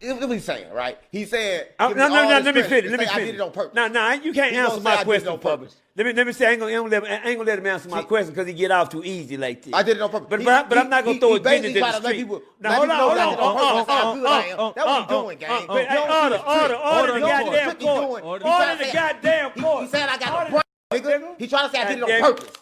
This is what he's saying, right? He's saying, no, let me finish. I did it on purpose. No, you can't answer my question on purpose. Let me say, I ain't gonna let him answer my question because he get off too easy like this. I did it on purpose. But I'm not gonna throw his business in the street. Now, hold on. That's what he's doing, gang. Order the goddamn court. Order the goddamn court. He said I got a brain, nigga. He tried to say I did it on purpose.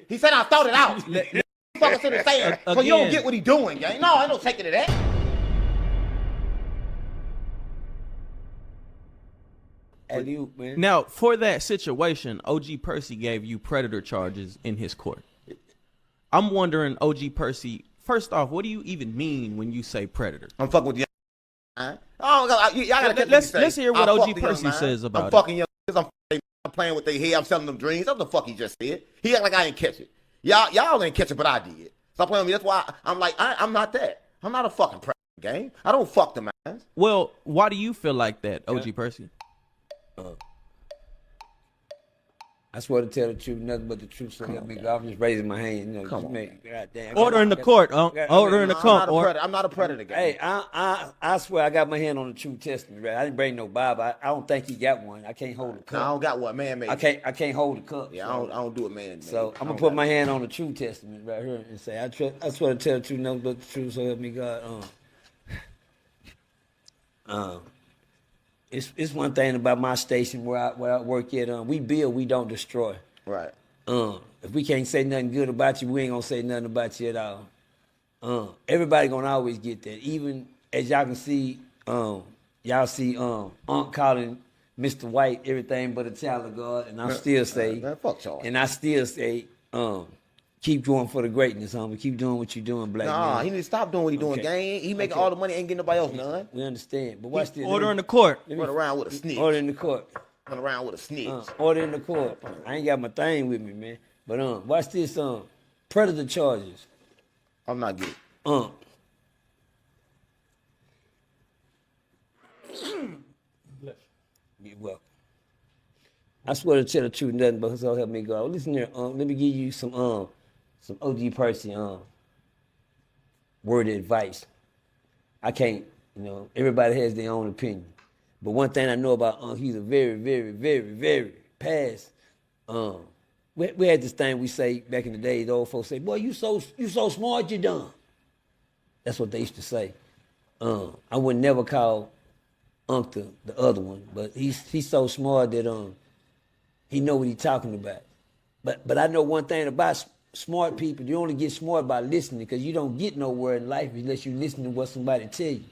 He said I thought it out. Fucking sitting saying, so you don't get what he doing, gang. No, I don't take it to that. Man. Now, for that situation, OG Percy gave you predator charges in his court. I'm wondering, OG Percy, first off, what do you even mean when you say predator? I'm fucking with you. Y'all gotta let's hear what OG Percy says about I'm fucking young. I'm playing with their head. I'm selling them dreams. That's what the fuck he just said. He act like I ain't catch it. Y'all ain't catch it, but I did. Stop playing with me. That's why I'm like, I'm not that. I'm not a fucking predator, gang. I don't fuck them ass. Well, why do you feel like that, OG Percy? I swear to tell the truth, nothing but the truth. So help me God. I'm just raising my hand. You know, come on. Goddamn. Order in the court, order in the court. I'm not a predator, guy. Hey, I swear I got my hand on the true testament. Right? I didn't bring no Bible. I don't think he got one. I can't hold a cup. No, I don't got one, man. I can't hold a cup. Yeah, so. I don't do it, man. So I'm gonna put my hand on the true testament right here and say, I swear to tell the truth, nothing but the truth. So help me God. It's one thing about my station where I work at. We build, we don't destroy. Right. If we can't say nothing good about you, we ain't gonna say nothing about you at all. Everybody gonna always get that. Even as y'all can see, y'all see Unc calling Mr. White everything but a child of God, and I still say, fuck y'all. And I still say, keep going for the greatness, homie. Keep doing what you're doing, black man. He need to stop doing what he doing, gang. He making all the money, ain't getting nobody else none. We understand, but watch this. Order in the court. Run around with a snitch. Order in the court. Run around with a snitch. Order in the court. I ain't got my thing with me, man. But watch this. Predator charges. I'm not good. Be welcome. I swear to tell the truth, nothing but so help me God. Listen here. Let me give you some OG Percy word of advice. I can't, everybody has their own opinion. But one thing I know about he's a very, very, very, very past. We had this thing we say back in the day. The old folks say, "Boy, you so smart, you dumb." That's what they used to say. I would never call Unc the other one, but he's so smart that he know what he's talking about. But I know one thing about smart people: you only get smart by listening, because you don't get nowhere in life unless you listen to what somebody tell you.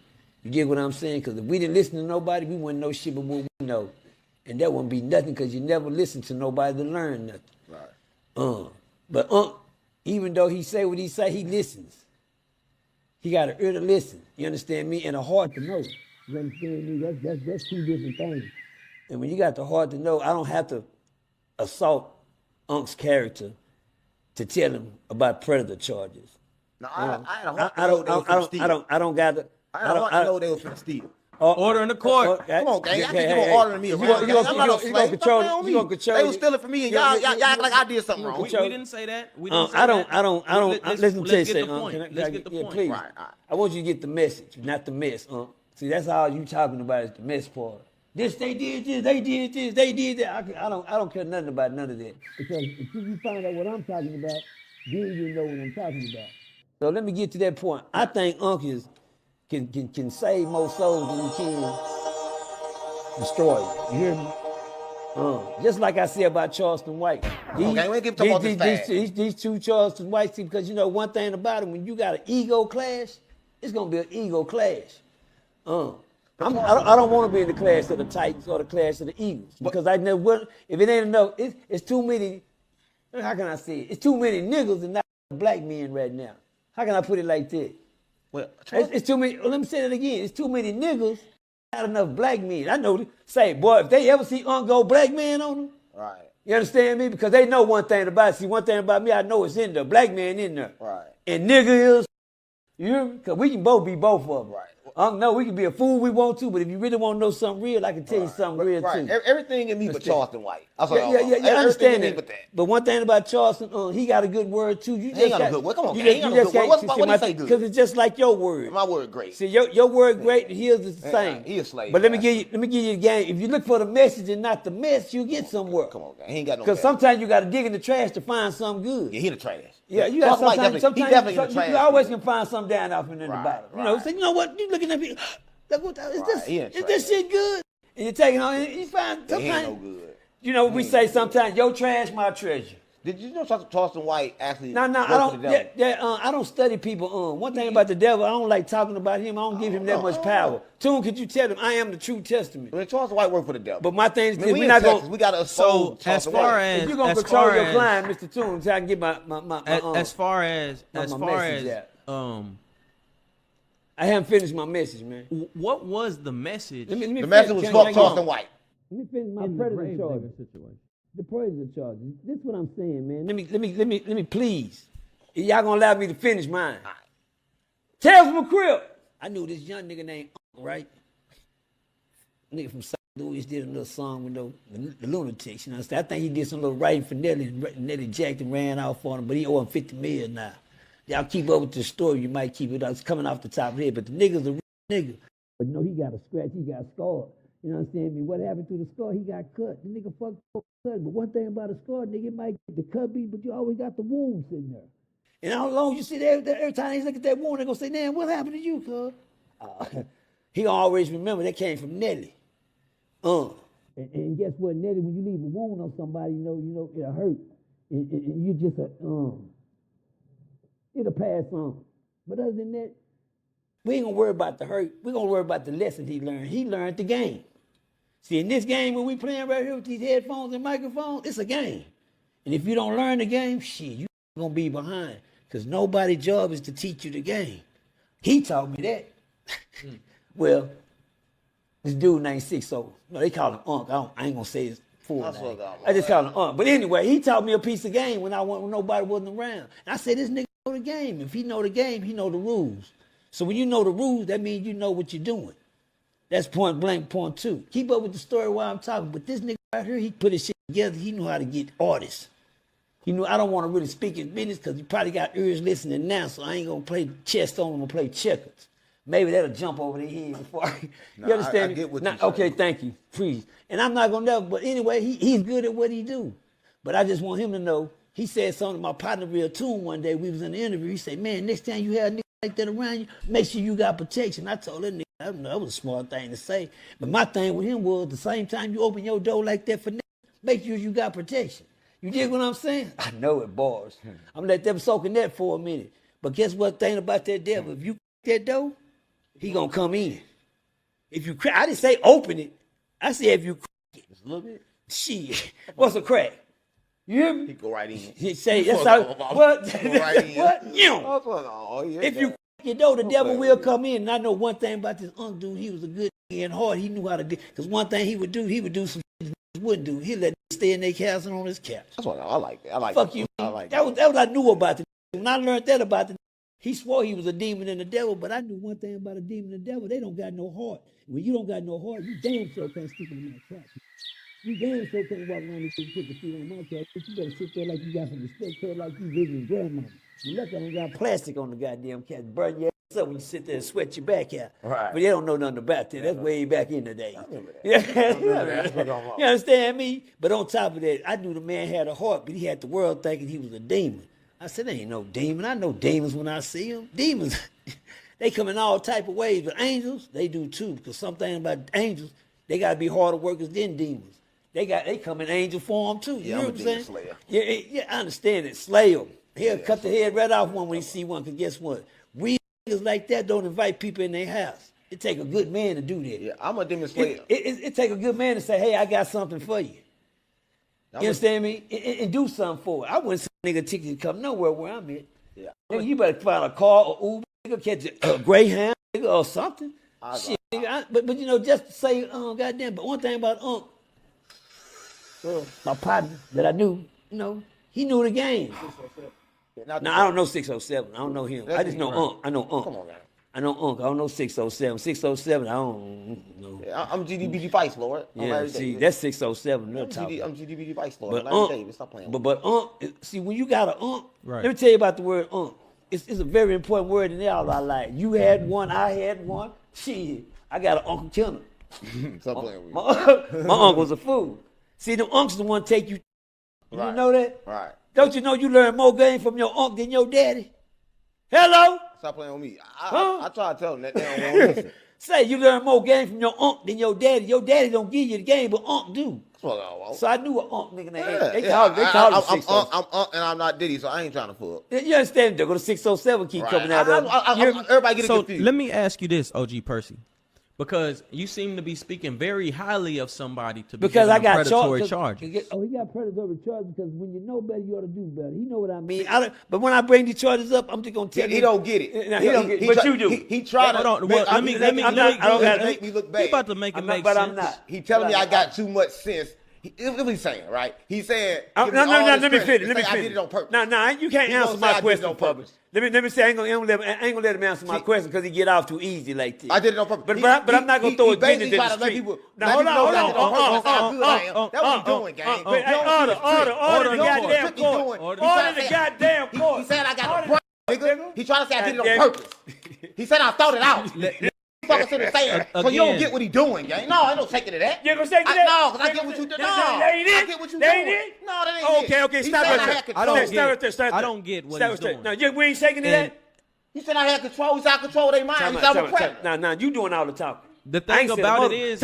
You get what I'm saying? Because if we didn't listen to nobody, we wouldn't know shit but what we know. And that wouldn't be nothing, because you never listen to nobody to learn nothing. Right. But even though he say what he say, he listens. He got an ear to listen. You understand me? And a heart to know. You understand me? That's two different things. And when you got the heart to know, I don't have to assault Unc's character to tell him about predator charges. No, I don't got to. I don't know they was finna steal. Order in the court. Come on, gang. I think you gonna order me around. I'm not a slave. You gonna control. They was stealing from me, and y'all act like I did something wrong. We didn't say that. I don't. Listen to let's say get the point. Let's get the point. Please. Right. I want you to get the message, not the mess. See, that's all you talking about is the mess part. They did this, they did this, they did that. I don't care nothing about none of that, because until you find out what I'm talking about, then you know what I'm talking about. So let me get to that point. I think Unc can save more souls than he can destroy it. You hear me? Just like I said about Charleston White. These two Charleston Whites, because one thing about it, when you got an ego clash, it's gonna be an ego clash. I don't want to be in the clash of the Titans or the clash of the Eagles, because I never. If it ain't enough, it's too many. How can I say it? It's too many niggas and not black men right now. How can I put it like that? Well, it's too many. Let me say that again. It's too many niggas, not enough black men. I know. Say, boy, if they ever see Unc go black man on them, right? You understand me? Because they know one thing about it. See, one thing about me, I know it's in there. Black man in there, right? And nigga is, you hear me? Because we can both be both of them, right? No, we can be a fool we want to, but if you really want to know something real, I can tell you something real Right. too. Everything in me but Charleston White. That's what Yeah, I yeah, want. I understand Everything in me that. but that. But one thing about Charleston, he got a good word too. You He ain't got no good word. Come on, man. He ain't got no good word. What he say good? Because it's just like your word. My word great. See, your word great, and his is the same. He a slave. But let me give you the game. If you look for the message and not the mess, you get somewhere. Come on, man. He ain't got no. Because sometimes you got to dig in the trash to find something good. Yeah, he the trash. Yeah, you got sometimes he definitely in the trash. you always can find something down off in the bottom. Right. You know, say, you know what? You looking at me? Is this shit good? And you take it on, and you find sometimes. He ain't no good. You know, we say sometimes, your trash, my treasure. Did you know Charleston White actually? No, I don't. I don't study people. One thing about the devil, I don't like talking about him. I don't give him that much power. Tune, could you tell him I am the true testament? When Charleston White worked for the devil. But my thing is, we're not going. We got to So as far as if you're gonna control your client, Mr. Tune, so I can get my as far as I haven't finished my message, man. what was the message? Let me the message was fuck Charleston White. Let me finish my predator charges. The predator charges. This is what I'm saying, man. Let me please. Y'all gonna allow me to finish mine. Tales from a crib. I knew this young nigga named Uncle, right? Nigga from South Louis did a little song with the Lunatics, you know what I'm saying? I think he did some little writing for Nelly. Nelly jacked and ran off on him, but he owe him $50 million now. Y'all keep up with the story, you might keep it up. It's coming off the top of the head, but the nigga's a real nigga. But you know, he got a scratch, he got scarred. You know what I'm saying? What happened to the scar? He got cut. The nigga fucked cut. But one thing about a scar, nigga, it might get the cut beat, but you always got the wounds in there. And how long you see that, every time they look at that wound, they're gonna say, "Man, what happened to you, cuz?" He gonna always remember that came from Nelly. And guess what, Nelly, when you leave a wound on somebody, you know it'll hurt. And you just it'll pass on. But other than that, we ain't gonna worry about the hurt. We're gonna worry about the lesson he learned. He learned the game. See, in this game, when we playing right here with these headphones and microphones, it's a game. And if you don't learn the game, shit, you gonna be behind. Because nobody's job is to teach you the game. He taught me that. Well, this dude named 60, no, they call him Unc. I ain't gonna say his full name. I just call him Unc. But anyway, he taught me a piece of game when nobody wasn't around. And I said, this nigga know the game. If he know the game, he know the rules. So when you know the rules, that means you know what you're doing. That's point blank, point two. Keep up with the story while I'm talking. But this nigga right here, he put his shit together. He know how to get artists. He knew I don't want to really speak his business because he probably got ears listening now, so I ain't going to play chess on him, I'm going to play checkers. Maybe that'll jump over their head before. You understand? I get what you're saying. Okay, thank you. Please. And I'm not going to never, but anyway, he's good at what he do. But I just want him to know, he said something to my partner Real Tune one day. We was in the interview. He said, man, next time you have niggas like that around you, make sure you got protection. I told that nigga, I don't know, that was a smart thing to say. But my thing with him was, the same time you open your door like that for niggas, make sure you got protection. You dig what I'm saying? I know it, bars. I'm gonna let them soak in that for a minute. But guess what thing about that devil? If you crack that door, he gonna come in. If you crack, I didn't say open it. I said if you crack it. Just a little bit. Shit. What's a crack? You hear me? He go right in. He say that's how. What? Right in. What? You. If you crack your door, the devil will come in. And I know one thing about this dude. He was a good and hard. He knew how to do. Because one thing he would do some wouldn't do. He'd let them stay in their couch and on his couch. That's what I like. I like. Fuck you. I like that was what I knew about the. When I learned that about the, he swore he was a demon and the devil. But I knew one thing about a demon and the devil. They don't got no heart. When you don't got no heart, you damn sure can't sleep in my couch. You damn sure can't walk around and put your feet on my couch. But you better sit there like you got some respect for it, like you visiting grandmama. You look at them, got plastic on the goddamn couch, burn your ass up when you sit there and sweat your back out. Right. But they don't know nothing about that. That's way back in the day. that. You understand me? But on top of that, I knew the man had a heart, but he had the world thinking he was a demon. I said, there ain't no demon. I know demons when I see them. Demons, they come in all type of ways. But angels, they do too. Because something about angels, they got to be harder workers than demons. They come in angel form too. You know what I'm saying? Slayer. Yeah, I understand it. Slay them. He'll cut the head right off one when he see one. Because guess what? Real niggas like that don't invite people in their house. It take a good man to do that. Yeah, I'm a demon slayer. It take a good man to say, hey, I got something for you. You understand me? And do something for it. I wouldn't say nigga ticket to come nowhere where I'm at. Yeah. Nigga, you better find a car or Uber, nigga, catch a Greyhound, nigga, or something. Shit, nigga. But you know, just to say, goddamn, but one thing about my partner that I knew, you know, he knew the game. Now, I don't know 607. I don't know him. I just know Unc. I know Unc. Come on, man. I know Unc. I don't know 607. 607, I don't know. Yeah, I'm GDBG Vice Lord. I'm Yeah, Larry see, Davis. that's 607. They're I'm talking. I'm GDBG Vice Lord. But Larry Davis. Stop playing with me. but Unc, see, when you got an Unc, Right. let me tell you about the word Unc. It's a very important word in all our life. You had one, I had one. Shit, I got an Uncle Kenner. Stop playing with me. My uncle was a fool. See, them unks the one take you. You Right. know that? Right. Don't you know you learn more game from your uncle than your daddy? Hello? Stop playing with me. Huh? I try to tell them that they don't want to listen. Say you learn more game from your uncle than your daddy. Your daddy don't give you the game, but uncle do. That's what I want. So I knew an uncle nigga named. Yeah, They yeah. call it I'm 607. and I'm not Diddy, so I ain't trying to fuck. You understand? They go to 607 keep Right. coming out of. Everybody getting So confused. let me ask you this, OG Percy, because you seem to be speaking very highly of somebody to be Because giving I them got predatory charges. charges. Oh, he got predatory charges because when you know better, you ought to do better. He know what I mean. But when I bring these charges up, I'm just gonna tell you. He don't get it. No, he don't get it. But you do. He tried to. Hold on. Well, let me. I don't gotta make me look He bad. about to make it I'm make not, but sense. I'm not. He telling me I got too much sense. What is he saying, right? He's saying. No, give me all let this me credit finish. and Let me say finish. I did it on purpose. No, you can't He answer gonna say I my did it question on for me. purpose. Let me say I ain't gonna let him answer my question because he get off too easy like this. I did it on purpose. But I'm not gonna throw his business in trying the to let street. people. Now hold on. That's what he doing, gang. Order the goddamn court. Order the goddamn court. He said I got the brain, nigga. He trying to say I did it on purpose. He said I thought it out. Fucking sitting saying, so you don't Again. get what he doing, gang. No, I don't take it to that. You ain't gonna say that? No, because I get what you do. No, That ain't it? I get what you That doing. ain't it? No, that ain't it. Okay, He stop said right I there. had control. I don't Stop right there, get. stop right I there. don't get what Stop he's right there. doing. No, we ain't shaking it And- that? He said I had control. He said I control their mind. He said I'm a predator. No, you doing all the talking. The I thing ain't said about a it mother- is,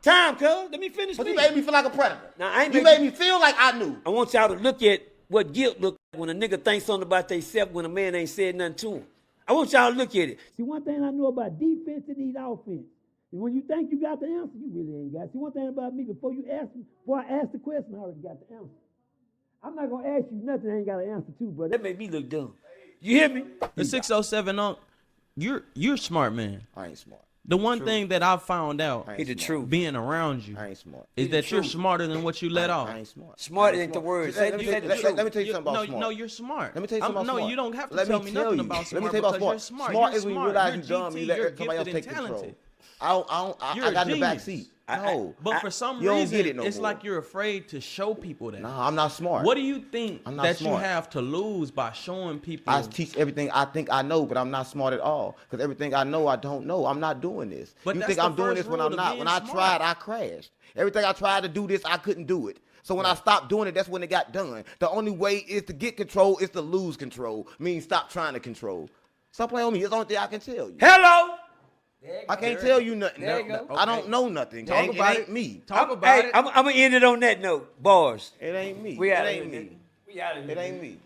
Time, cuz. Let me finish. But you me. made me feel like a predator. Now, I ain't You make made me feel like I knew. I want y'all to look at what guilt look like when a nigga thinks something about themselves when a man ain't said nothing to him. I want y'all to look at it. See, one thing I know about defense, it needs offense. And when you think you got the answer, you really ain't got it. See, one thing about me, before I ask the question, I already got the answer. I'm not gonna ask you nothing I ain't got an answer to, bro. That made me look dumb. You hear me? the 607 Unc, you're a smart man. I ain't smart. The one thing that I've found out I He ain't the smart. truth. being around you I ain't smart. is that you're smarter than what you let off. I ain't smart. Smart I ain't ain't the smart. word. Let me tell you something You- about no, smart. no, you're smart. Let me tell you something about No, smart. you don't have to Let tell me me tell nothing you. about Let smart me tell you about because you're smart. smart. Smart You're is when you smart. realize You're you dumb and you GT, you're let somebody else gifted take and control. talented. I You're a got in the back genius. seat. No. But for some you don't reason, get it no it's more. like you're afraid to show people that. Nah, I'm not smart. What do you think I'm not that smart. you have to lose by showing people? I teach everything I think I know, but I'm not smart at all. Because everything I know, I don't know. I'm not doing this. But you that's think I'm the doing first this when rule I'm to not. being When I smart. tried, I crashed. Everything I tried to do this, I couldn't do it. So when I stopped doing it, that's when it got done. The only way is to get control is to lose control. Means stop trying to control. Stop playing with me. It's the only thing I can tell you. Hello. I can't tell you nothing. There you go. I don't know nothing. Talk Gang. about It ain't it. me. Talk about it. I'm gonna end it on that note. Bars. It ain't me. We It out of ain't here. me. We out of here. It ain't me.